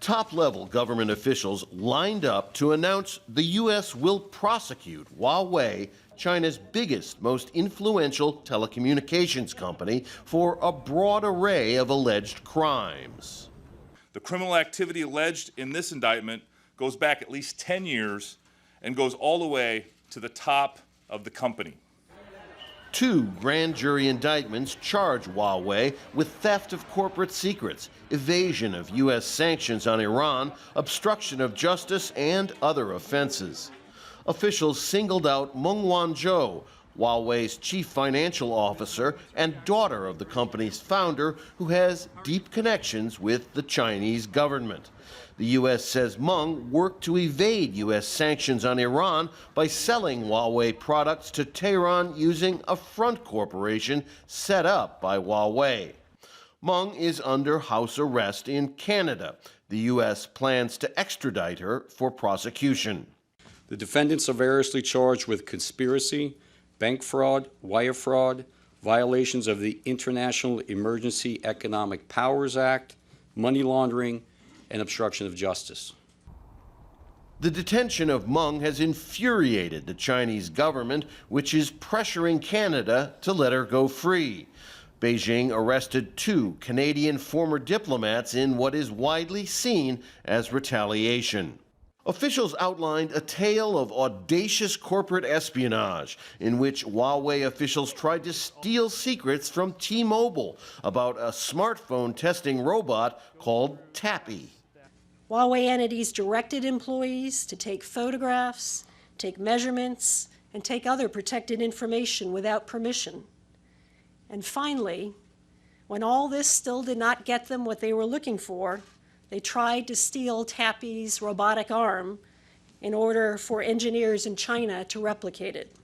Top-level government officials lined up to announce the U.S. will prosecute Huawei, China's biggest, most influential telecommunications company, for a broad array of alleged crimes. The criminal activity alleged in this indictment goes back at least 10 years and goes all the way to the top of the company. 2 grand jury indictments charge Huawei with theft of corporate secrets, evasion of U.S. sanctions on Iran, obstruction of justice, and other offenses. Officials singled out Meng Wanzhou, Huawei's chief financial officer and daughter of the company's founder, who has deep connections with the Chinese government. The U.S. says Meng worked to evade U.S. sanctions on Iran by selling Huawei products to Tehran using a front corporation set up by Huawei. Meng is under house arrest in Canada. The U.S. plans to extradite her for prosecution. The defendants are variously charged with conspiracy, bank fraud, wire fraud, violations of the International Emergency Economic Powers Act, money laundering, and obstruction of justice. The detention of Meng has infuriated the Chinese government, which is pressuring Canada to let her go free. Beijing arrested 2 Canadian former diplomats in what is widely seen as retaliation. Officials outlined a tale of audacious corporate espionage in which Huawei officials tried to steal secrets from T-Mobile about a smartphone testing robot called Tappy. Huawei entities directed employees to take photographs, take measurements, and take other protected information without permission. And finally, when all this still did not get them what they were looking for, they tried to steal Tappy's robotic arm in order for engineers in China to replicate it.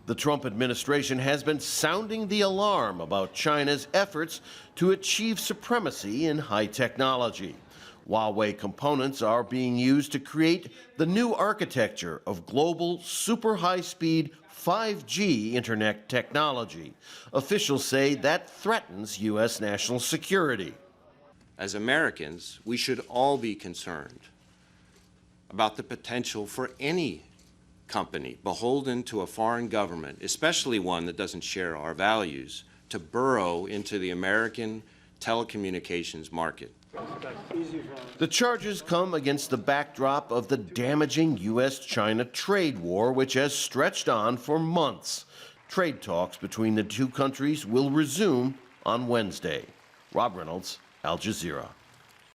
The Trump administration has been sounding the alarm about China's efforts to achieve supremacy in high technology. Huawei components are being used to create the new architecture of global super high-speed 5G internet technology. Officials say that threatens U.S. national security. As Americans, we should all be concerned about the potential for any company beholden to a foreign government, especially one that doesn't share our values, to burrow into the American telecommunications market. The charges come against the backdrop of the damaging U.S.-China trade war, which has stretched on for months. Trade talks between the 2 countries will resume on Wednesday. Rob Reynolds, Al Jazeera.